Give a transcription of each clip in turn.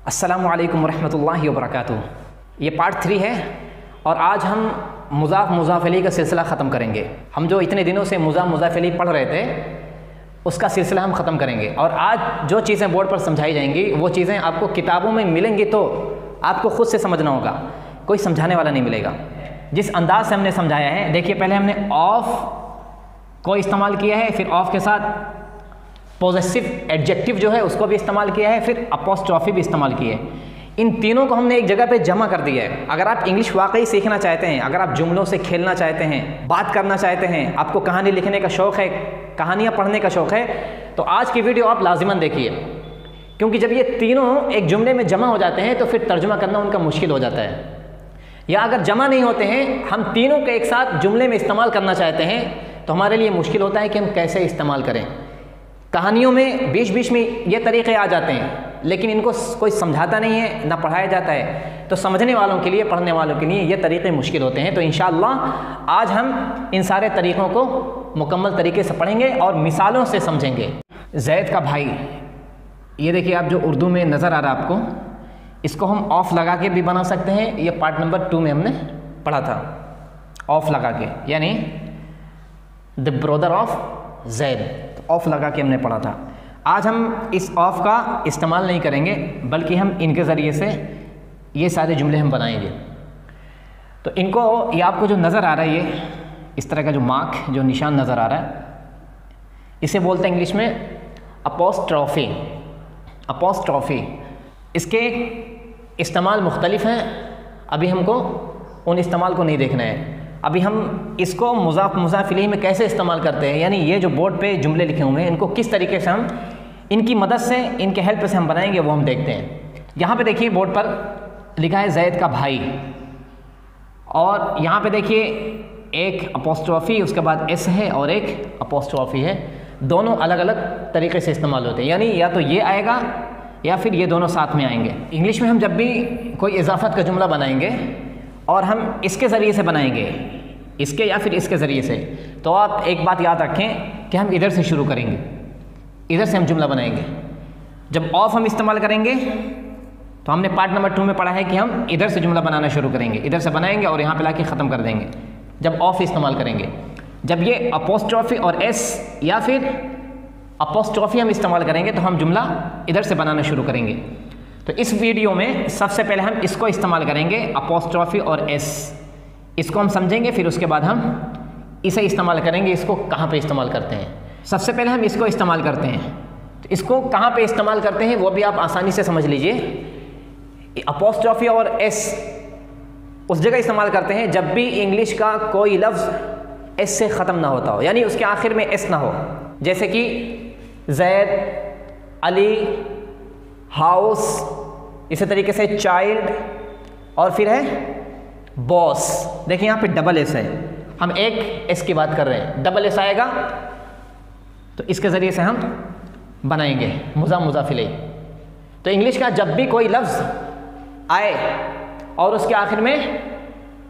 अस्सलामु अलैकुम वरहमतुल्लाहि वबरकातुहू। ये पार्ट 3 है और आज हम मुज़ाफ़ का सिलसिला ख़त्म करेंगे। हम जो इतने दिनों से मुज़ाफ़ पढ़ रहे थे उसका सिलसिला हम ख़त्म करेंगे और आज जो चीज़ें बोर्ड पर समझाई जाएंगी वो चीज़ें आपको किताबों में मिलेंगी तो आपको ख़ुद से समझना होगा, कोई समझाने वाला नहीं मिलेगा। जिस अंदाज से हमने समझाया है, देखिए पहले हमने ऑफ को इस्तेमाल किया है, फिर ऑफ के साथ पॉजेसिव एडजेक्टिव जो है उसको भी इस्तेमाल किया है, फिर अपोस्ट्रॉफी भी इस्तेमाल की है। इन तीनों को हमने एक जगह पे जमा कर दिया है। अगर आप इंग्लिश वाकई सीखना चाहते हैं, अगर आप जुमलों से खेलना चाहते हैं, बात करना चाहते हैं, आपको कहानी लिखने का शौक़ है, कहानियाँ पढ़ने का शौक़ है, तो आज की वीडियो आप लाजिमन देखिए, क्योंकि जब ये तीनों एक जुमले में जमा हो जाते हैं तो फिर तर्जुमा करना उनका मुश्किल हो जाता है। या अगर जमा नहीं होते हैं, हम तीनों के एक साथ जुमले में इस्तेमाल करना चाहते हैं तो हमारे लिए मुश्किल होता है कि हम कैसे इस्तेमाल करें। कहानियों में बीच बीच में ये तरीक़े आ जाते हैं, लेकिन इनको कोई समझाता नहीं है, ना पढ़ाया जाता है, तो समझने वालों के लिए, पढ़ने वालों के लिए ये तरीक़े मुश्किल होते हैं। तो इंशाअल्लाह आज हम इन सारे तरीक़ों को मुकम्मल तरीके से पढ़ेंगे और मिसालों से समझेंगे। जैद का भाई, ये देखिए आप जो उर्दू में नज़र आ रहा है आपको, इसको हम ऑफ लगा के भी बना सकते हैं। ये पार्ट नंबर 2 में हमने पढ़ा था, ऑफ लगा के, यानी the brother of Zaid, of लगा के हमने पढ़ा था। आज हम इस ऑफ का इस्तेमाल नहीं करेंगे, बल्कि हम इनके ज़रिए से ये सारे जुमले हम बनाएंगे। तो इनको, ये आपको जो नज़र आ रहा है, ये इस तरह का जो मार्क, जो निशान नज़र आ रहा है, इसे बोलते हैं इंग्लिश में अपोस्ट्रॉफी। अपोस्ट्रॉफी, इसके इस्तेमाल मुख्तलिफ हैं, अभी हमको उन इस्तेमाल को नहीं देखना है। अभी हम इसको मुज़ाफ़ में कैसे इस्तेमाल करते हैं, यानी ये जो बोर्ड पे जुमले लिखे हुए हैं इनको किस तरीके से हम इनकी मदद से, इनके हेल्प से हम बनाएंगे, वो हम देखते हैं। यहाँ पे देखिए बोर्ड पर लिखा है जैद का भाई, और यहाँ पे देखिए एक अपोस्ट्रॉफी, उसके बाद एस है और एक अपोस्ट्रॉफी है। दोनों अलग अलग तरीके से इस्तेमाल होते हैं, यानी या तो ये आएगा या फिर ये दोनों साथ में आएंगे। इंग्लिश में हम जब भी कोई इजाफत का जुमला बनाएंगे और हम इसके ज़रिए से बनाएंगे, इसके या फिर इसके ज़रिए से, तो आप एक बात याद रखें कि हम इधर से शुरू करेंगे, इधर से हम जुमला बनाएंगे। जब ऑफ हम इस्तेमाल करेंगे तो हमने पार्ट नंबर 2 में पढ़ा है कि हम इधर से जुमला बनाना शुरू करेंगे, इधर से बनाएंगे और यहाँ पे लाके ख़त्म कर देंगे जब ऑफ इस्तेमाल करेंगे। जब ये अपोस्ट्रॉफी और एस या फिर अपोस्ट्रॉफी हम इस्तेमाल करेंगे तो हम जुमला इधर से बनाना शुरू करेंगे। तो इस वीडियो में सबसे पहले हम इसको इस्तेमाल करेंगे, अपोस्ट्रॉफी और एस, इसको हम समझेंगे, फिर उसके बाद हम इसे इस्तेमाल करेंगे। इसको कहाँ पे इस्तेमाल करते हैं, सबसे पहले हम इसको इस्तेमाल करते हैं। तो इसको कहाँ पे इस्तेमाल करते हैं वो भी आप आसानी से समझ लीजिए। अपोस्ट्रॉफी और एस उस जगह इस्तेमाल करते हैं जब भी इंग्लिश का कोई लफ्ज़ एस से ख़त्म ना होता हो, यानी उसके आखिर में एस ना हो, जैसे कि जैद, अली, हाउस, इसी तरीके से चाइल्ड, और फिर है बॉस। देखिए यहाँ पे डबल एस है, हम एक एस की बात कर रहे हैं, डबल एस आएगा तो इसके ज़रिए से हम बनाएंगे मुज़ाफ़ इलैह। तो इंग्लिश का जब भी कोई लफ्ज़ आए और उसके आखिर में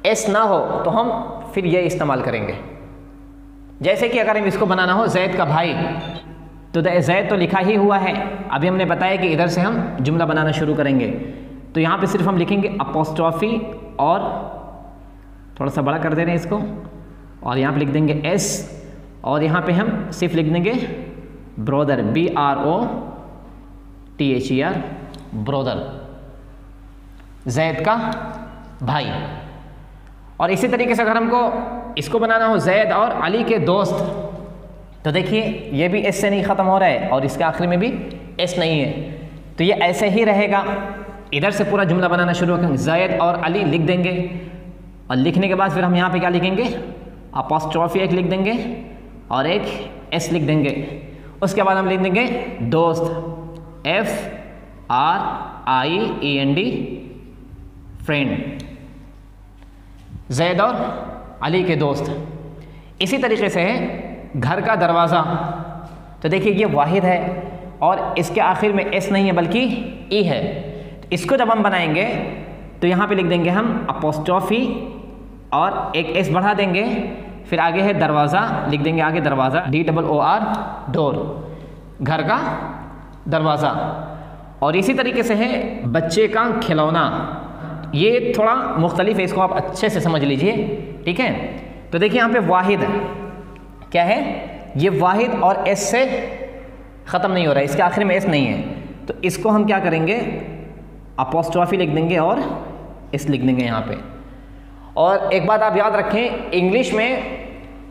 एस ना हो तो हम फिर ये इस्तेमाल करेंगे। जैसे कि अगर हम इसको बनाना हो जैद का भाई, तो जैद तो लिखा ही हुआ है, अभी हमने बताया कि इधर से हम जुमला बनाना शुरू करेंगे। तो यहाँ पे सिर्फ हम लिखेंगे अपोस्ट्रॉफी और थोड़ा सा बड़ा कर दे रहे हैं इसको, और यहाँ पे लिख देंगे एस, और यहाँ पे हम सिर्फ लिख देंगे ब्रोदर, BROTHER, ब्रोदर, जैद का भाई। और इसी तरीके से अगर हमको इसको बनाना हो जैद और अली के दोस्त, तो देखिए ये भी एस से नहीं ख़त्म हो रहा है और इसके आखिर में भी एस नहीं है, तो ये ऐसे ही रहेगा। इधर से पूरा जुमला बनाना शुरू करेंगे, जैद और अली लिख देंगे, और लिखने के बाद फिर हम यहाँ पे क्या लिखेंगे, अपोस्ट्रॉफी एक लिख देंगे और एक एस लिख देंगे। उसके बाद हम लिख देंगे दोस्त, FRIEND, फ्रेंड, जैद और अली के दोस्त। इसी तरीके से घर का दरवाज़ा, तो देखिए ये वाहिद है और इसके आखिर में एस नहीं है बल्कि ई है। तो इसको जब हम बनाएंगे तो यहाँ पे लिख देंगे हम अपोस्ट्रॉफी और एक एस बढ़ा देंगे, फिर आगे है दरवाज़ा, लिख देंगे आगे दरवाज़ा, DOOR, डोर, घर का दरवाज़ा। और इसी तरीके से है बच्चे का खिलौना, ये थोड़ा मुख्तलिफ है, इसको आप अच्छे से समझ लीजिए, ठीक है। तो देखिए यहाँ पे वाहिद क्या है, ये वाहिद और एस से ख़त्म नहीं हो रहा है, इसके आखिर में एस नहीं है, तो इसको हम क्या करेंगे, अपोस्ट्रॉफी लिख देंगे और एस लिख देंगे यहाँ पे। और एक बात आप याद रखें, इंग्लिश में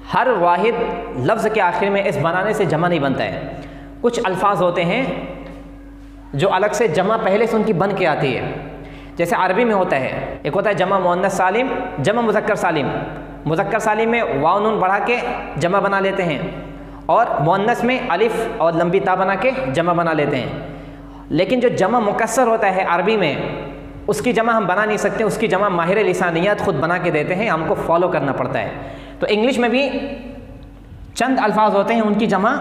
हर वाहिद लफ्ज़ के आखिर में एस बनाने से जमा नहीं बनता है। कुछ अल्फाज होते हैं जो अलग से जमा पहले से उनकी बन के आती है, जैसे अरबी में होता है, एक होता है जमा मुअन्नस सालिम, जमा मुज़क्कर सालिम। मुज़क्कर सालिम में वाव नून बढ़ा के जमा बना लेते हैं, और मुअन्नस में अलिफ और लंबी ता बना के जमा बना लेते हैं। लेकिन जो जमा मुकस्सर होता है अरबी में, उसकी जमा हम बना नहीं सकते, उसकी जमा माहिर लिसानियत खुद बना के देते हैं, हमको फॉलो करना पड़ता है। तो इंग्लिश में भी चंद अल्फाज होते हैं उनकी जमा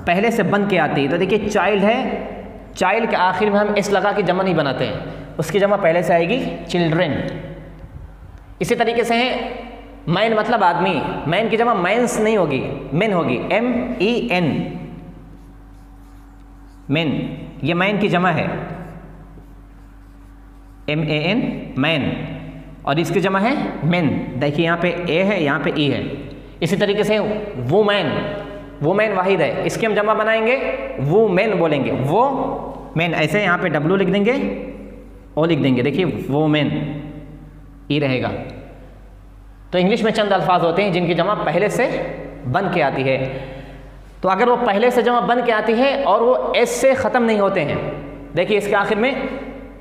पहले से बन के आती है। तो देखिए चाइल्ड है, चाइल्ड के आखिर में हम इस लगा के जमा नहीं बनाते हैं, उसकी जमा पहले से आएगी चिल्ड्रेन। इसी तरीके से है मैन मतलब आदमी, मैन की जमा मैंस नहीं होगी, मेन होगी, MEN, मेन, ये मैन की जमा है MAN, मैन, और इसकी जमा है मेन। देखिए यहाँ पे ए है, यहाँ पे ई है। इसी तरीके से वुमेन, वुमेन वाहिद है, इसकी हम जमा बनाएंगे वुमेन बोलेंगे, वो मैन, ऐसे यहाँ पे W लिख देंगे, O लिख देंगे, देखिए वुमेन, ई रहेगा। तो इंग्लिश में चंद अल्फाज होते हैं जिनकी जमा पहले से बन के आती है। तो अगर वो पहले से जमा बन के आती है और वो एस से ख़त्म नहीं होते हैं, देखिए इसके आखिर में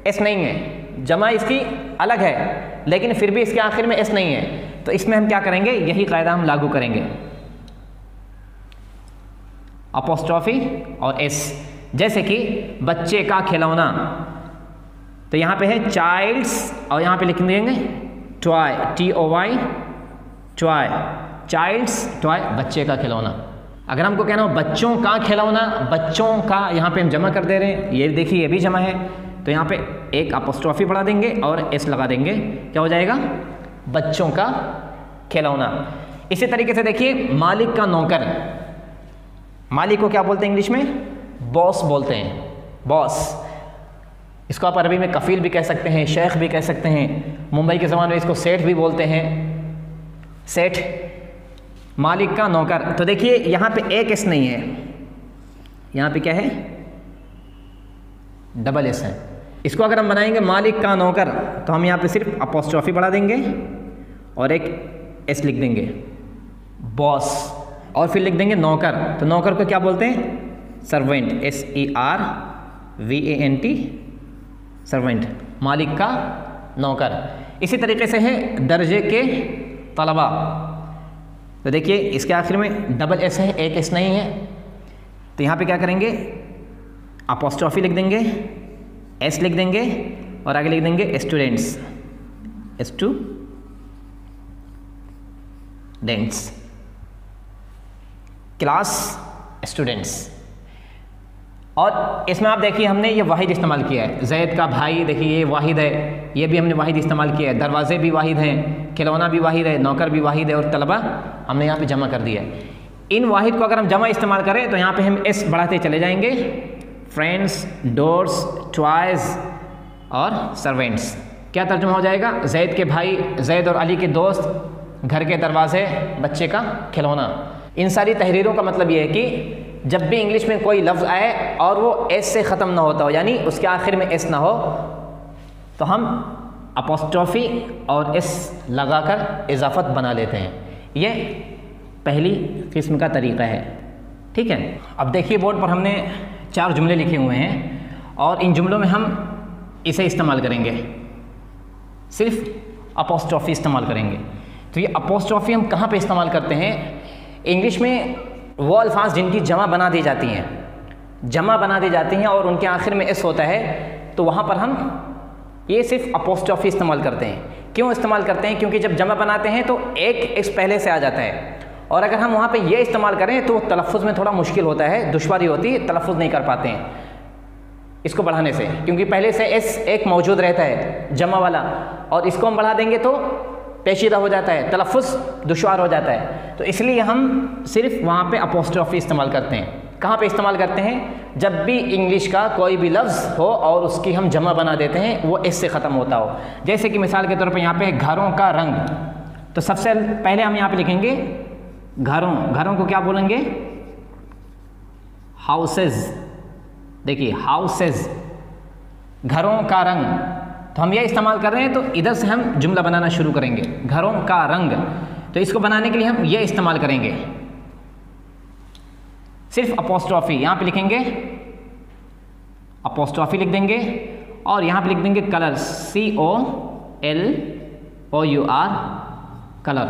एस नहीं है, जमा इसकी अलग है, लेकिन फिर भी इसके आखिर में एस नहीं है, तो इसमें हम क्या करेंगे, यही कायदा हम लागू करेंगे, अपोस्ट्रॉफी और एस। जैसे कि बच्चे का खिलौना, तो यहाँ पे है चाइल्ड्स, और यहाँ पे लिख देंगे toy, TOY, toy, child's toy, बच्चे का खिलौना। अगर हमको कहना हो बच्चों का खिलौना, बच्चों का यहाँ पे हम जमा कर दे रहे हैं, ये देखिए ये भी जमा है, तो यहाँ पे एक अपोस्ट्रॉफी बढ़ा देंगे और एस लगा देंगे, क्या हो जाएगा, बच्चों का खिलौना। इसी तरीके से देखिए मालिक का नौकर, मालिक को क्या बोलते हैं इंग्लिश में, बॉस बोलते हैं, बॉस। इसको आप अरबी में कफील भी कह सकते हैं, शेख भी कह सकते हैं, मुंबई के ज़माने में इसको सेठ भी बोलते हैं, सेठ, मालिक का नौकर। तो देखिए यहाँ पे एक एस नहीं है, यहाँ पे क्या है, डबल एस है। इसको अगर हम बनाएंगे मालिक का नौकर, तो हम यहाँ पे सिर्फ अपोस्ट्रॉफी बढ़ा देंगे और एक एस लिख देंगे, बॉस, और फिर लिख देंगे नौकर। तो नौकर को क्या बोलते हैं, सर्वेंट, SERVANT, सर्वेंट, मालिक का नौकर। इसी तरीके से है दर्जे के तलबा, तो देखिए इसके आखिर में डबल एस है, एक एस नहीं है, तो यहाँ पे क्या करेंगे, अपोस्ट्रॉफी लिख देंगे, एस लिख देंगे और आगे लिख देंगे स्टूडेंट्स, स्टूडेंट्स, क्लास स्टूडेंट्स। और इसमें आप देखिए हमने ये वाहिद इस्तेमाल किया है, जैद का भाई, देखिए ये वाहिद है, ये भी हमने वाहिद इस्तेमाल किया है, दरवाजे भी वाहिद हैं, खिलौना भी वाहिद है, नौकर भी वाहिद है, और तलबा हमने यहाँ पे जमा कर दिया है। इन वाहिद को अगर हम जमा इस्तेमाल करें तो यहाँ पे हम एस बढ़ाते चले जाएंगे, फ्रेंड्स, डोर्स, टॉयज़ और सर्वेंट्स। क्या तर्जुमा हो जाएगा, जैद के भाई, जैद और अली के दोस्त, घर के दरवाजे, बच्चे का खिलौना। इन सारी तहरीरों का मतलब ये है कि जब भी इंग्लिश में कोई लफ्ज़ आए और वो एस से ख़त्म ना होता हो, यानी उसके आखिर में एस ना हो, तो हम अपोस्ट्रॉफी और एस लगाकर इजाफत बना लेते हैं। ये पहली किस्म का तरीक़ा है, ठीक है। अब देखिए बोर्ड पर हमने 4 जुमले लिखे हुए हैं और इन जुमलों में हम इसे इस्तेमाल करेंगे, सिर्फ अपोस्ट्रॉफी इस्तेमाल करेंगे। तो ये अपोस्ट्रॉफी हम कहाँ पे इस्तेमाल करते हैं, इंग्लिश में वो अल्फाज जिनकी जमा बना दी जाती हैं, जमा बना दी जाती हैं और उनके आखिर में एस होता है, तो वहाँ पर हम ये सिर्फ अपोस्ट्रॉफी इस्तेमाल करते हैं। क्यों इस्तेमाल करते हैं, क्योंकि जब जमा बनाते हैं तो एक एस पहले से आ जाता है, और अगर हम वहाँ पे ये इस्तेमाल करें तो तलफ़्फ़ुज़ में थोड़ा मुश्किल होता है, दुश्वारी होती है, तलफ़्फ़ुज़ नहीं कर पाते हैं इसको बढ़ाने से, क्योंकि पहले से एस एक मौजूद रहता है जमा वाला, और इसको हम बढ़ा देंगे तो पेचीदा हो जाता है, तलफ़्फ़ुज़ दुश्वार हो जाता है। तो इसलिए हम सिर्फ वहाँ पे अपोस्ट्रॉफी इस्तेमाल करते हैं, कहाँ पे इस्तेमाल करते हैं? जब भी इंग्लिश का कोई भी लफ्ज़ हो और उसकी हम जमा बना देते हैं, वो एस से ख़त्म होता हो। जैसे कि मिसाल के तौर पे यहाँ पे घरों का रंग, तो सबसे पहले हम यहाँ पे लिखेंगे घरों को क्या बोलेंगे? हाउसेज। देखिए हाउसेज, घरों का रंग। तो हम ये इस्तेमाल कर रहे हैं, तो इधर से हम जुमला बनाना शुरू करेंगे, घरों का रंग। तो इसको बनाने के लिए हम ये इस्तेमाल करेंगे, सिर्फ अपोस्ट्रॉफी यहाँ पे लिखेंगे, अपोस्ट्रॉफी लिख देंगे और यहाँ पे लिख देंगे कलर, COLOUR, कलर,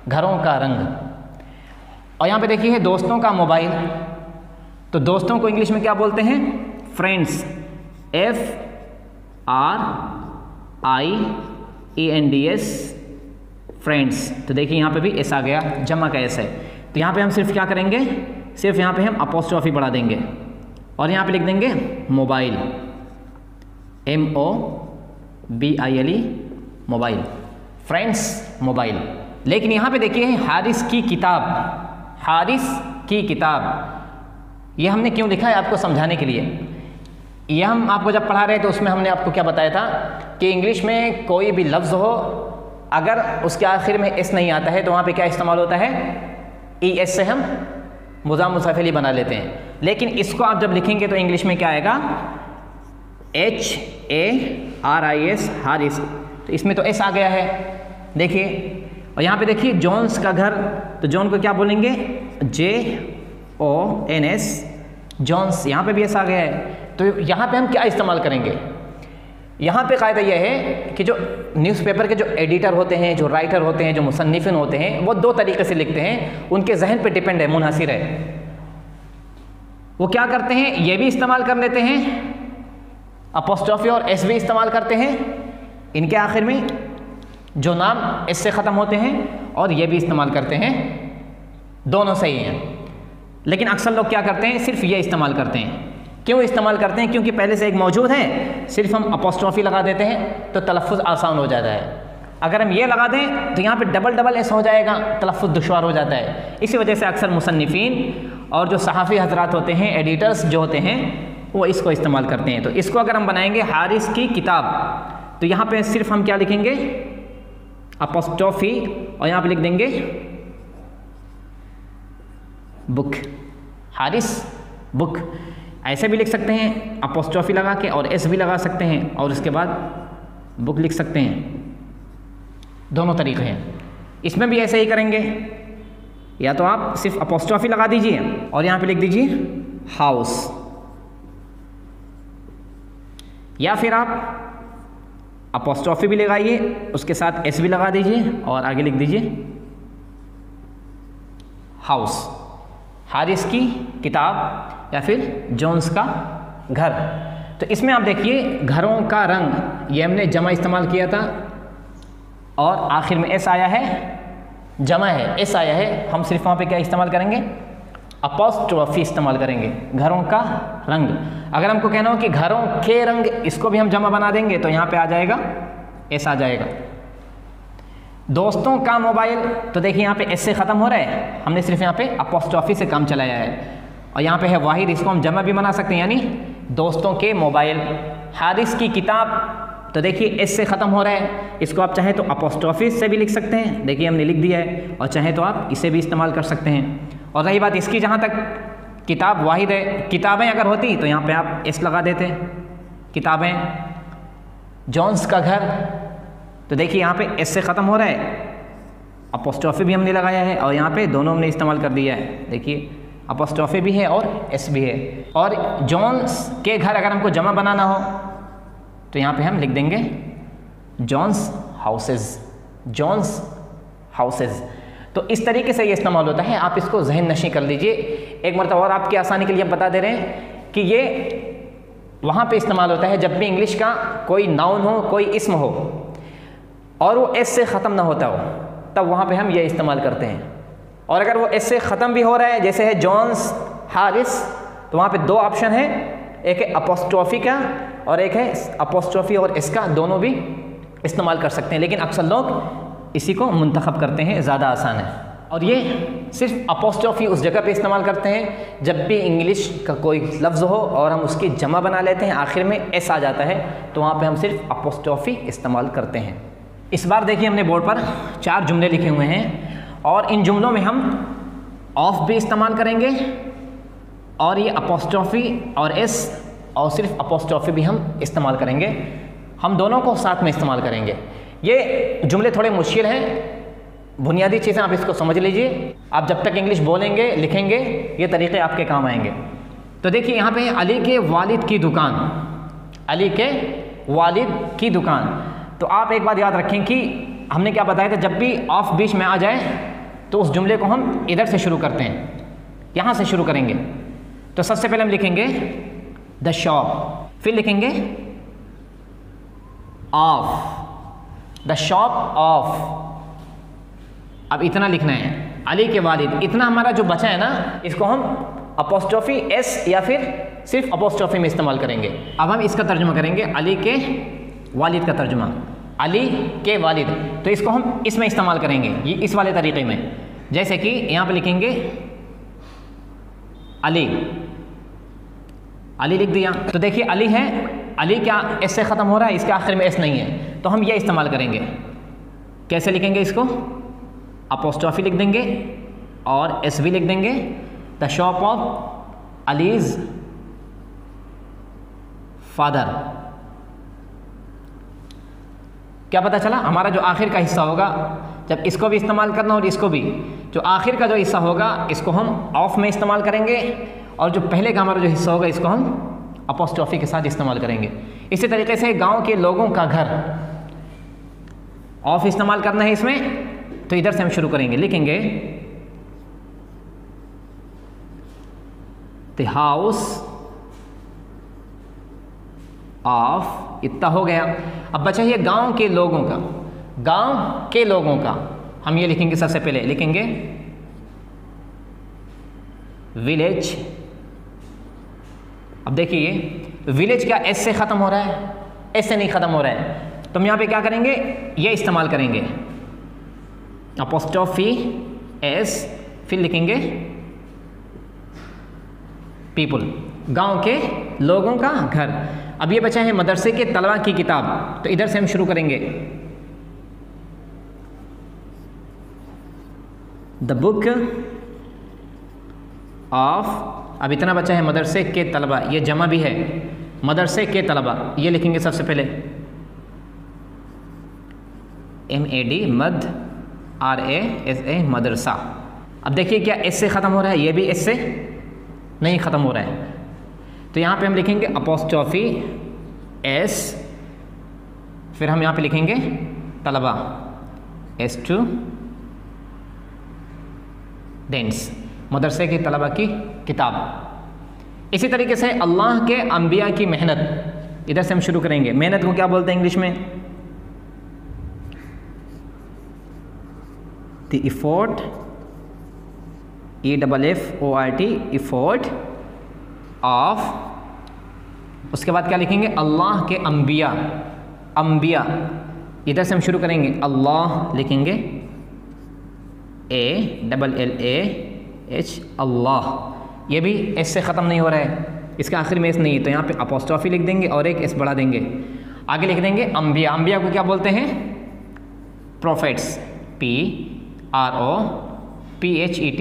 घरों का रंग। और यहाँ पे देखिए है दोस्तों का मोबाइल, तो दोस्तों को इंग्लिश में क्या बोलते हैं? Friends, FRIENDS, friends. तो देखिए यहाँ पे भी एस आ गया, जमा का एस है। तो यहाँ पे हम सिर्फ क्या करेंगे? सिर्फ यहाँ पे हम अपोस्ट्रॉफी बढ़ा देंगे और यहाँ पे लिख देंगे mobile, MOBILE, mobile, friends, mobile. लेकिन यहाँ पे देखिए हारिस की किताब, हारिस की किताब, ये हमने क्यों लिखा है? आपको समझाने के लिए। ये हम आपको जब पढ़ा रहे थे उसमें हमने आपको क्या बताया था कि इंग्लिश में कोई भी लफ्ज़ हो, अगर उसके आखिर में एस नहीं आता है तो वहाँ पे क्या इस्तेमाल होता है? ES से हम मुज़ाफ़ मुज़ाफ़ बना लेते हैं। लेकिन इसको आप जब लिखेंगे तो इंग्लिश में क्या आएगा? HARIS, हारिस। तो इसमें तो एस आ गया है, देखिए। और यहाँ पे देखिए जॉन्स का घर, तो जॉन को क्या बोलेंगे? JONS, Jones. यहाँ पे भी एस आ गया है। तो यहाँ पे हम क्या इस्तेमाल करेंगे? यहाँ पे कायदा यह है कि जो न्यूज़पेपर के जो एडिटर होते हैं, जो राइटर होते हैं, जो मुसन्निफ़िन होते हैं, वो दो तरीके से लिखते हैं, उनके जहन पे डिपेंड है, मुनहसिर है। वो क्या करते हैं? ये भी इस्तेमाल कर लेते हैं, अपोस्ट्रॉफी और एस भी इस्तेमाल करते हैं इनके आखिर में, जो नाम एस से ख़त्म होते हैं, और ये भी इस्तेमाल करते हैं, दोनों सही हैं। लेकिन अक्सर लोग क्या करते हैं? सिर्फ ये इस्तेमाल करते हैं। क्यों इस्तेमाल करते हैं? क्योंकि पहले से एक मौजूद है, सिर्फ हम अपोस्ट्रॉफी लगा देते हैं तो तलफ़्फ़ुज़ आसान हो जाता है। अगर हम ये लगा दें तो यहाँ पे डबल एस हो जाएगा, तलफ़्फ़ुज़ दुश्वार हो जाता है। इसी वजह से अक्सर मुसन्निफ़ीन और जो सहाफ़ी हज़रात होते हैं, एडिटर्स जो होते हैं, वो इसको इस्तेमाल करते हैं। तो इसको अगर हम बनाएंगे हारिस की किताब, तो यहाँ पे सिर्फ हम क्या लिखेंगे? अपोस्ट्रॉफी, और यहाँ पे लिख देंगे बुक, हारिस बुक। ऐसे भी लिख सकते हैं अपोस्ट्रॉफी लगा के, और एस भी लगा सकते हैं, और उसके बाद बुक लिख सकते हैं। दोनों तरीके हैं। इसमें भी ऐसे ही करेंगे, या तो आप सिर्फ अपोस्ट्रॉफी लगा दीजिए और यहाँ पे लिख दीजिए हाउस, या फिर आप अपोस्ट्रॉफी भी लगाइए, उसके साथ एस भी लगा दीजिए और आगे लिख दीजिए हाउस, हारिस की किताब, या फिर जॉन्स का घर। तो इसमें आप देखिए घरों का रंग, ये हमने जमा इस्तेमाल किया था और आखिर में एस आया है, जमा है, एस आया है। हम सिर्फ वहाँ पे क्या इस्तेमाल करेंगे? अपोस्ट्रॉफी इस्तेमाल करेंगे, घरों का रंग। अगर हमको कहना हो कि घरों के रंग, इसको भी हम जमा बना देंगे तो यहाँ पे आ जाएगा, एस आ जाएगा। दोस्तों का मोबाइल, तो देखिए यहाँ पे एस से ख़त्म हो रहा है, हमने सिर्फ यहाँ पे अपोस्ट्रॉफी से काम चलाया है। और यहाँ पे है वाहिद, इसको हम जमा भी बना सकते हैं, यानी दोस्तों के मोबाइल। हारिस की किताब, तो देखिए एस से ख़त्म हो रहा है, इसको आप चाहें तो अपोस्ट्रॉफी से भी लिख सकते हैं, देखिए हमने लिख दिया है, और चाहें तो आप इसे भी इस्तेमाल कर सकते हैं। और रही बात इसकी, जहाँ तक किताब वाहिद है, किताबें अगर होती तो यहाँ पे आप एस लगा देते, किताबें। जॉन्स का घर, तो देखिए यहाँ पे एस से ख़त्म हो रहा है, अपोस्ट्रॉफी भी हमने लगाया है, और यहाँ पे दोनों हमने इस्तेमाल कर दिया है, देखिए अपोस्ट्रॉफी भी है और एस भी है। और जॉन्स के घर अगर हमको जमा बनाना हो तो यहाँ पे हम लिख देंगे जॉन्स हाउसेज, जॉन्स हाउसेज। तो इस तरीके से ये इस्तेमाल होता है, आप इसको जहन नशी कर लीजिए। एक मरतबा और आपकी आसानी के लिए हम बता दे रहे हैं कि ये वहाँ पे इस्तेमाल होता है जब भी इंग्लिश का कोई नाउन हो, कोई इस्म हो और वो एस से ख़त्म ना होता हो, तब वहाँ पे हम ये इस्तेमाल करते हैं। और अगर वो एस से ख़त्म भी हो रहा है, जैसे है जॉन्स हारिस, तो वहाँ पे दो ऑप्शन है, एक है अपोस्ट्रॉफी का और एक है अपोस्ट्रॉफी और एस का, दोनों भी इस्तेमाल कर सकते हैं। लेकिन अक्सर लोग इसी को मुंतखब करते हैं, ज़्यादा आसान है। और ये सिर्फ अपोस्ट्रोफी उस जगह पे इस्तेमाल करते हैं जब भी इंग्लिश का कोई लफ्ज़ हो और हम उसकी जमा बना लेते हैं, आखिर में एस आ जाता है, तो वहाँ पे हम सिर्फ अपोस्ट्रोफी इस्तेमाल करते हैं। इस बार देखिए हमने बोर्ड पर 4 जुमले लिखे हुए हैं और इन जुमलों में हम ऑफ भी इस्तेमाल करेंगे और ये अपोस्ट्रोफी और एस और सिर्फ अपोस्ट्रोफी भी हम इस्तेमाल करेंगे। हम दोनों को साथ में इस्तेमाल करेंगे। ये जुमले थोड़े मुश्किल हैं, बुनियादी चीज़ें आप इसको समझ लीजिए। आप जब तक इंग्लिश बोलेंगे लिखेंगे ये तरीक़े आपके काम आएंगे। तो देखिए यहाँ पे अली के वालिद की दुकान, अली के वालिद की दुकान। तो आप एक बात याद रखें कि हमने क्या बताया था, जब भी ऑफ बीच में आ जाए तो उस जुमले को हम इधर से शुरू करते हैं, यहाँ से शुरू करेंगे। तो सबसे पहले हम लिखेंगे द शॉप, फिर लिखेंगे ऑफ, द शॉप ऑफ। अब इतना लिखना है, अली के वालिद। इतना हमारा जो बचा है ना, इसको हम अपोस्ट्रोफी एस या फिर सिर्फ अपोस्ट्रोफी में इस्तेमाल करेंगे। अब हम इसका तर्जुमा करेंगे, अली के वालिद का तर्जुमा, अली के वालिद। तो इसको हम इसमें इस्तेमाल करेंगे, ये इस वाले तरीके में। जैसे कि यहाँ पे लिखेंगे अली, अली लिख दिया। तो देखिए अली है, अली क्या एस से ख़त्म हो रहा है, इसके आखिर में एस नहीं है, तो हम ये इस्तेमाल करेंगे। कैसे लिखेंगे इसको, अपोस्ट्रोफी लिख देंगे और एस भी लिख देंगे। The shop of allies father. क्या पता चला, हमारा जो आखिर का हिस्सा होगा, जब इसको भी इस्तेमाल करना और इसको भी, जो आखिर का जो हिस्सा होगा इसको हम ऑफ में इस्तेमाल करेंगे और जो पहले का हमारा जो हिस्सा होगा इसको हम अपोस्ट्रोफी के साथ इस्तेमाल करेंगे। इसी तरीके से गांव के लोगों का घर, ऑफ इस्तेमाल करना है इसमें, तो इधर से हम शुरू करेंगे, लिखेंगे द हाउस ऑफ, इतना हो गया। अब बचा ये गांव के लोगों का, गांव के लोगों का हम ये लिखेंगे। सबसे पहले लिखेंगे विलेज। अब देखिए विलेज क्या एस से ख़त्म हो रहा है, एस से नहीं ख़त्म हो रहा है, तो हम यहाँ पे क्या करेंगे, ये इस्तेमाल करेंगे अपोस्ट्रोफी एस, फिर लिखेंगे पीपल, गांव के लोगों का घर। अब ये बचा है मदरसे के तलबा की किताब, तो इधर से हम शुरू करेंगे द बुक ऑफ। अब इतना बचा है मदरसे के तलबा, ये जमा भी है, मदरसे के तलबा, ये लिखेंगे सबसे पहले MAD मद RASA मदरसा। अब देखिए क्या एस से ख़त्म हो रहा है, ये भी एस से नहीं ख़त्म हो रहा है, तो यहाँ पे हम लिखेंगे अपोस्ट्रोफी एस, फिर हम यहाँ पे लिखेंगे तलबा स्टूडेंट्स, मदरसे के तलबा की किताब। इसी तरीके से अल्लाह के अंबिया की मेहनत, इधर से हम शुरू करेंगे। मेहनत को क्या बोलते हैं इंग्लिश में, the effort, EFFORT, effort of. उसके बाद क्या लिखेंगे, अल्लाह के अंबिया, अंबिया, इधर से हम शुरू करेंगे, अल्लाह लिखेंगे ALLAH, अल्लाह। ये भी एस से ख़त्म नहीं हो रहा है, इसके आखिर में एस नहीं है, तो यहाँ पे अपोस्ट्रोफी लिख देंगे और एक एस बढ़ा देंगे। आगे लिख देंगे अंबिया। अंबिया को क्या बोलते हैं, प्रोफेट्स, PROPHET,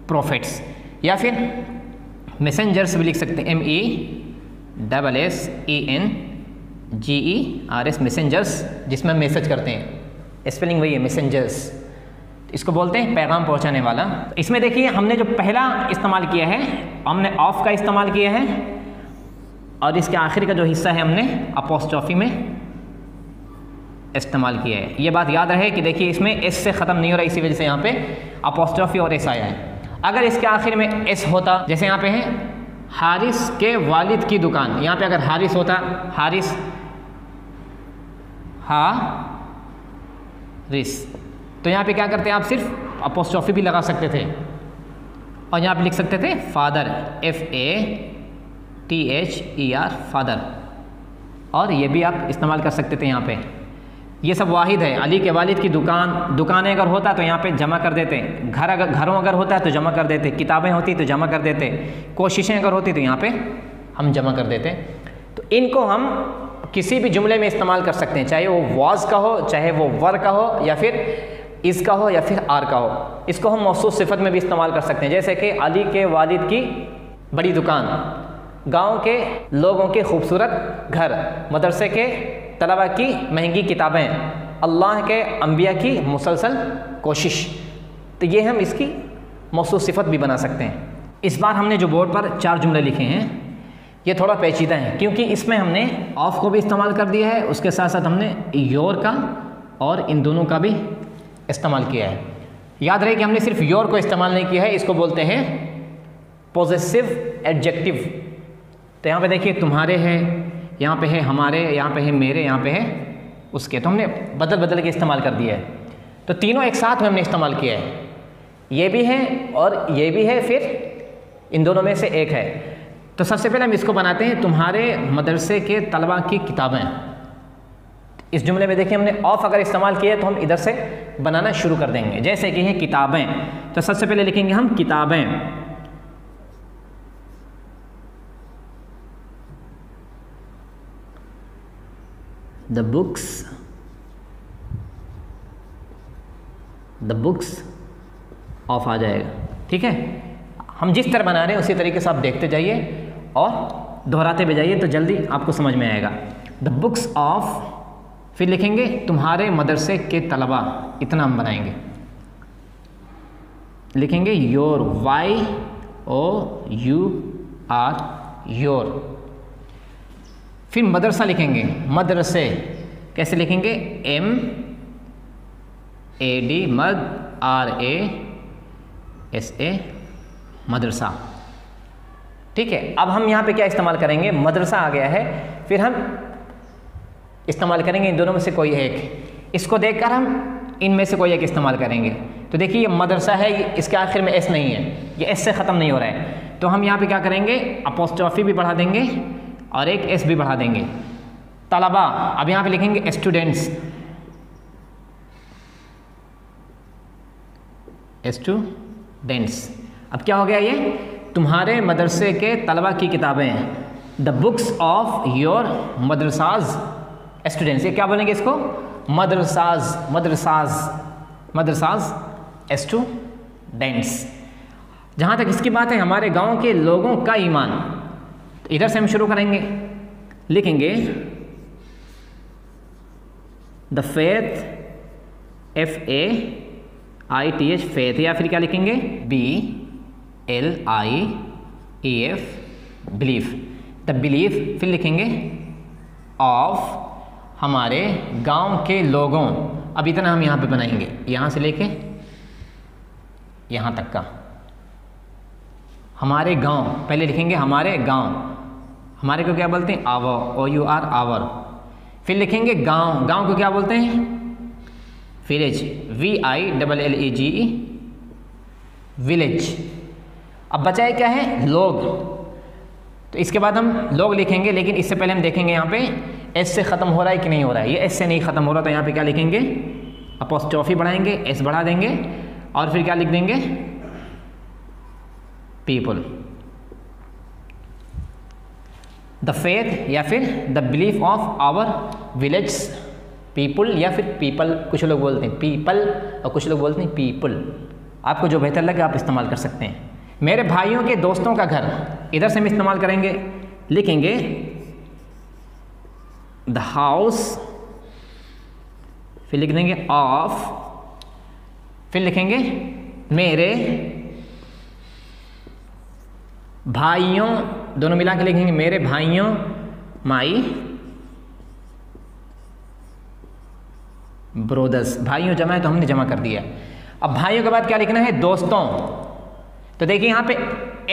प्रोफेट्स। या फिर मैसेंजर्स भी लिख सकते हैं, MESSENGERS, मैसेंजर्स, जिसमें हम मैसेज करते हैं, स्पेलिंग वही है मैसेंजर्स। इसको बोलते हैं पैगाम पहुंचाने वाला। इसमें देखिए हमने जो पहला इस्तेमाल किया है, हमने ऑफ का इस्तेमाल किया है और इसके आखिर का जो हिस्सा है हमने अपोस्ट्रोफी में इस्तेमाल किया है। ये बात याद रहे कि देखिए इसमें एस से ख़त्म नहीं हो रहा, इसी वजह से यहाँ पे अपोस्ट्रोफी और एस आया है। अगर इसके आखिर में एस होता, जैसे यहाँ पे है हारिस के वालिद की दुकान, यहाँ पे अगर हारिस होता, हारिस हारिस, तो यहाँ पे क्या करते हैं आप, सिर्फ अपोस्ट्रोफी भी लगा सकते थे और यहाँ पे लिख सकते थे फादर, FATHER, फादर, और ये भी आप इस्तेमाल कर सकते थे यहाँ पे। ये सब वाहिद है। अली के वालिद की दुकानें अगर होता तो यहाँ पे जमा कर देते, घरों अगर होता है तो जमा कर देते, किताबें होती तो जमा कर देते, कोशिशें अगर होती तो यहाँ पे हम जमा कर देते। तो इनको हम किसी भी जुमले में इस्तेमाल कर सकते हैं, चाहे वो वाज का हो, चाहे वो वर का हो, या फिर इसका हो, या फिर आर का हो। इसको हम मौसूफ सिफत में भी इस्तेमाल कर सकते हैं, जैसे कि अली के वालिद की बड़ी दुकान, गांव के लोगों के खूबसूरत घर, मदरसे के तलबा की महंगी किताबें, अल्लाह के अंबिया की मुसलसल कोशिश। तो ये हम इसकी मौसूफ सिफत भी बना सकते हैं। इस बार हमने जो बोर्ड पर 4 जुमले लिखे हैं ये थोड़ा पेचीदा है, क्योंकि इसमें हमने ऑफ को भी इस्तेमाल कर दिया है, उसके साथ साथ हमने योर का और इन दोनों का भी इस्तेमाल किया है। याद रहे कि हमने सिर्फ योर को इस्तेमाल नहीं किया है, इसको बोलते हैं पॉजेसिव एडजेक्टिव। तो यहाँ पे देखिए तुम्हारे है, यहाँ पे है हमारे, यहाँ पे है मेरे, यहाँ पे है उसके, तो हमने बदल बदल के इस्तेमाल कर दिया है। तो तीनों एक साथ में हमने इस्तेमाल किया है, ये भी है और ये भी है, फिर इन दोनों में से एक है। तो सबसे पहले हम इसको बनाते हैं, तुम्हारे मदरसे के तलबा की किताबें। इस जुमले में देखिए हमने ऑफ अगर इस्तेमाल किया तो हम इधर से बनाना शुरू कर देंगे, जैसे कि है किताबें। तो सबसे पहले लिखेंगे हम किताबें, द बुक्स ऑफ आ जाएगा। ठीक है, हम जिस तरह बना रहे हैं उसी तरीके से आप देखते जाइए और दोहराते भी जाइए तो जल्दी आपको समझ में आएगा। द बुक्स ऑफ, फिर लिखेंगे तुम्हारे मदरसे के तलबा, इतना हम बनाएंगे, लिखेंगे योर, YOUR, योर। फिर मदरसा लिखेंगे, मदरसे कैसे लिखेंगे, MAD, RASA, मदरसा। ठीक है, अब हम यहाँ पे क्या इस्तेमाल करेंगे, मदरसा आ गया है, फिर हम इस्तेमाल करेंगे इन दोनों में से कोई एक। इसको देखकर हम इनमें से कोई एक इस्तेमाल करेंगे। तो देखिए ये मदरसा है, इसके आखिर में एस नहीं है, ये एस से ख़त्म नहीं हो रहा है, तो हम यहाँ पे क्या करेंगे, अपोस्ट्रोफी भी बढ़ा देंगे और एक एस भी बढ़ा देंगे। तलबा, अब यहाँ पे लिखेंगे स्टूडेंट्स, अब क्या हो गया, ये तुम्हारे मदरसे के तलबा की किताबें हैं, the books of your मदरसाज students. ये क्या बोलेंगे इसको, मदरसाज स्टूडेंट्स। जहाँ तक इसकी बात है हमारे गांव के लोगों का ईमान, तो इधर से हम शुरू करेंगे, लिखेंगे द फेथ, FAITH, फेथ, या फिर क्या लिखेंगे, BLIEF, बिलीफ, द बिलीफ। फिर लिखेंगे ऑफ, हमारे गांव के लोगों। अब इतना हम यहाँ पे बनाएंगे, यहाँ से लेके यहाँ तक का, हमारे गांव। पहले लिखेंगे हमारे गांव, हमारे को क्या बोलते हैं, आवर, OUR, आवर। फिर लिखेंगे गांव, गांव को क्या बोलते हैं, विलेज, VILLEGE, विलेज। अब बचाए क्या है, लोग। तो इसके बाद हम लोग लिखेंगे, लेकिन इससे पहले हम देखेंगे यहाँ पे एस से ख़त्म हो रहा है कि नहीं हो रहा है। ये एस से नहीं ख़त्म हो रहा, तो यहाँ पे क्या लिखेंगे, अपोस्ट्रोफी बढ़ाएंगे, एस बढ़ा देंगे और फिर क्या लिख देंगे, पीपल। द फेथ या फिर the belief of our village people, या फिर पीपल, कुछ लोग बोलते हैं पीपल और कुछ लोग बोलते हैं पीपल। आपको जो बेहतर लगे आप इस्तेमाल कर सकते हैं। मेरे भाइयों के दोस्तों का घर, इधर से हम इस्तेमाल करेंगे, लिखेंगे द हाउस, फिर लिख देंगे ऑफ, फिर लिखेंगे मेरे भाइयों, दोनों मिला के लिखेंगे मेरे भाइयों, माई ब्रोदर्स। भाइयों जमा है तो हमने जमा कर दिया। अब भाइयों के बाद क्या लिखना है, दोस्तों। तो देखिए यहाँ पे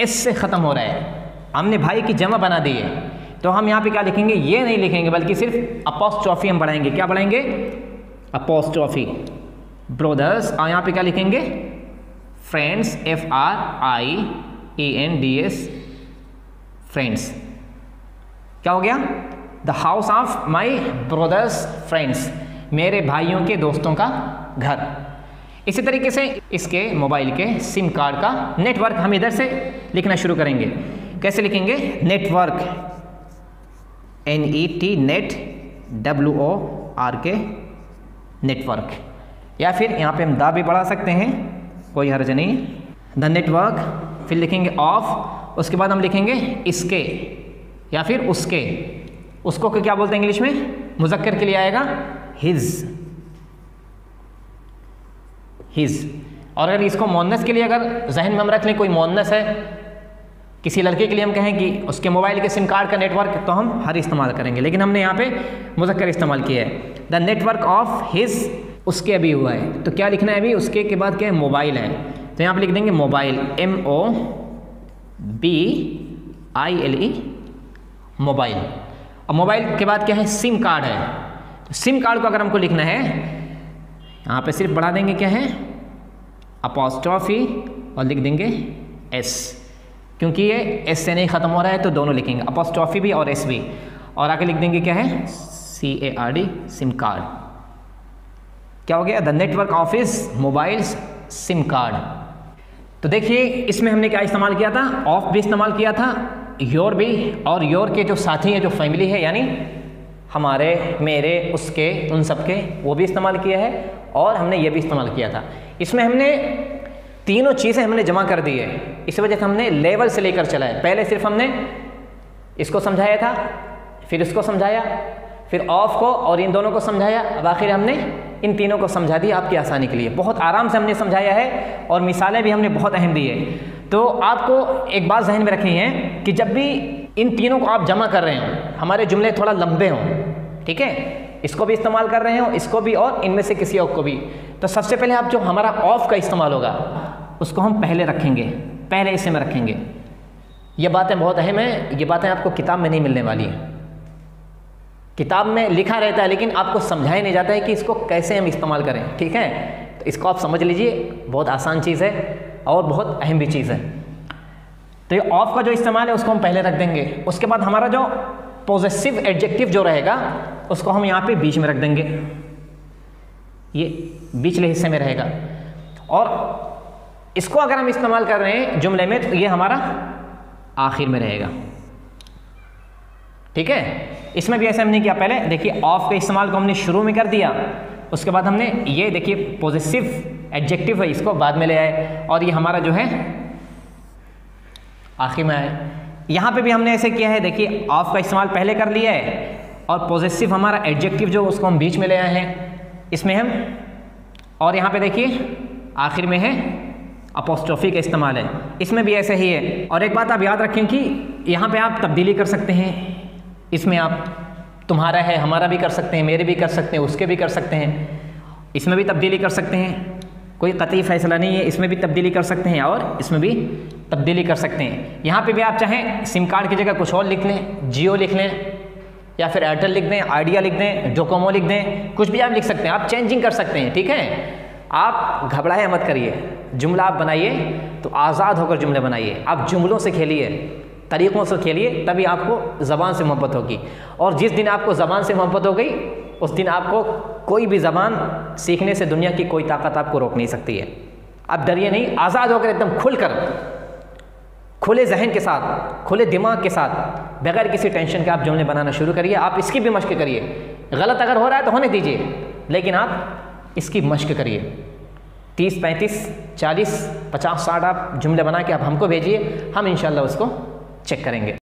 एस से ख़त्म हो रहा है, हमने भाई की जमा बना दी है, तो हम यहाँ पे क्या लिखेंगे, ये नहीं लिखेंगे बल्कि सिर्फ अपोस्ट्रोफी हम बढ़ाएंगे। क्या बढ़ाएंगे, अपोस्ट्रोफी, ब्रोदर्स। और यहाँ पे क्या लिखेंगे, फ्रेंड्स, FRIENDS, फ्रेंड्स। क्या हो गया, the house of my brothers friends, मेरे भाइयों के दोस्तों का घर। इसी तरीके से इसके मोबाइल के सिम कार्ड का नेटवर्क हम इधर से लिखना शुरू करेंगे। कैसे लिखेंगे? Network, NET, net, WORK, network. या फिर यहाँ पे हम दा भी बढ़ा सकते हैं, कोई हर्ज नहीं। द नेटवर्क, फिर लिखेंगे ऑफ, उसके बाद हम लिखेंगे इसके या फिर उसके। उसको क्या बोलते हैं इंग्लिश में? मुज़क्कर के लिए आएगा हिज, हिज। और अगर इसको मुअन्नस के लिए अगर जहन में हम रख लें, कोई मुअन्नस है, किसी लड़के के लिए हम कहें कि उसके मोबाइल के सिम कार्ड का नेटवर्क, तो हम हर इस्तेमाल करेंगे, लेकिन हमने यहाँ पे मुज़क्कर इस्तेमाल किया है। द नेटवर्क ऑफ हिज, उसके अभी हुआ है तो क्या लिखना है? अभी उसके के बाद क्या है? मोबाइल है, तो यहाँ पे लिख देंगे मोबाइल, MOBILE, मोबाइल। और मोबाइल के बाद क्या है? सिम कार्ड है। तो सिम कार्ड को अगर हमको लिखना है, यहाँ पे सिर्फ बढ़ा देंगे क्या है? अपॉस्ट्रॉफी, और लिख देंगे S, क्योंकि ये S से नहीं ख़त्म हो रहा है तो दोनों लिखेंगे, अपॉस्ट्रॉफी भी और S भी। और आगे लिख देंगे क्या है? CARD, SIM card. क्या हो गया? The network of his mobiles SIM card. तो देखिए इसमें हमने क्या इस्तेमाल किया था? ऑफ भी इस्तेमाल किया था, योर भी, और योर के जो साथी हैं, जो फैमिली है, यानी हमारे, मेरे, उसके, उन सब के, वो भी इस्तेमाल किया है, और हमने ये भी इस्तेमाल किया था। इसमें हमने तीनों चीज़ें हमने जमा कर दी है, इस वजह से हमने लेवल से लेकर चला है। पहले सिर्फ हमने इसको समझाया था, फिर इसको समझाया, फिर ऑफ को और इन दोनों को समझाया, अब आखिर हमने इन तीनों को समझा दिया आपकी आसानी के लिए। बहुत आराम से हमने समझाया है और मिसालें भी हमने बहुत अहम दी है। तो आपको एक बात जहन में रखनी है कि जब भी इन तीनों को आप जमा कर रहे हो, हमारे जुमले थोड़ा लंबे हों, ठीक है, इसको भी इस्तेमाल कर रहे हो, इसको भी, और इनमें से किसी और को भी, तो सबसे पहले आप जो हमारा ऑफ का इस्तेमाल होगा उसको हम पहले रखेंगे, पहले हिस्से में रखेंगे। ये बातें बहुत अहम हैं, ये बातें आपको किताब में नहीं मिलने वाली हैं। किताब में लिखा रहता है लेकिन आपको समझाया नहीं जाता है कि इसको कैसे हम इस्तेमाल करें, ठीक है। तो इसको आप समझ लीजिए, बहुत आसान चीज़ है और बहुत अहम भी चीज़ है। तो ये ऑफ का जो इस्तेमाल है उसको हम पहले रख देंगे। उसके बाद हमारा जो पॉजिटिव एडजेक्टिव जो रहेगा उसको हम यहाँ पे बीच में रख देंगे, ये बीचले हिस्से में रहेगा। और इसको अगर हम इस्तेमाल कर रहे हैं जुमले में तो ये हमारा आखिर में रहेगा, ठीक है। इसमें भी ऐसा हमने किया, पहले देखिए ऑफ के इस्तेमाल को हमने शुरू में कर दिया, उसके बाद हमने ये देखिए पॉजिटिव एडजेक्टिव है इसको बाद में ले आए, और ये हमारा जो है आखिर में आए। यहाँ पे भी हमने ऐसे किया है, देखिए ऑफ का इस्तेमाल पहले कर लिया है और पॉजिटिव हमारा एडजेक्टिव जो उसको हम बीच में ले आए हैं इसमें हम, और यहाँ पे देखिए आखिर में है अपॉस्ट्रोफी का इस्तेमाल है, इसमें भी ऐसे ही है। और एक बात आप याद रखें कि यहाँ पे आप तब्दीली कर सकते हैं, इसमें आप तुम्हारा है हमारा भी कर सकते हैं, मेरे भी कर सकते हैं, उसके भी कर सकते हैं, इसमें भी तब्दीली कर सकते हैं, कोई कतई फैसला नहीं है, इसमें भी तब्दीली कर सकते हैं और इसमें भी तब्दीली कर सकते हैं। यहाँ पे भी आप चाहें सिम कार्ड की जगह कुछ और लिख लें, जियो लिख लें या फिर एयरटेल लिख दें, आइडिया लिख दें, डोकोमो लिख दें, कुछ भी आप लिख सकते हैं, आप चेंजिंग कर सकते हैं, ठीक है। आप घबराए मत करिए, जुमला आप बनाइए तो आज़ाद होकर जुमले बनाइए, आप जुमलों से खेलिए, तरीक़ों से खेलिए, तभी आपको ज़बान से मोहब्बत होगी। और जिस दिन आपको ज़बान से मोहब्बत हो गई उस दिन आपको कोई भी ज़बान सीखने से दुनिया की कोई ताकत आपको रोक नहीं सकती है। आप डरिए नहीं, आज़ाद होकर एकदम खुलकर, खुले जहन के साथ, खुले दिमाग के साथ, बगैर किसी टेंशन के आप जुमले बनाना शुरू करिए। आप इसकी भी मश्क करिए, गलत अगर हो रहा है तो होने दीजिए, लेकिन आप इसकी मश्क करिए। 30, 35, 40, 50, 60 आप जुमले बना के आप हमको भेजिए, हम इंशाल्लाह उसको चेक करेंगे।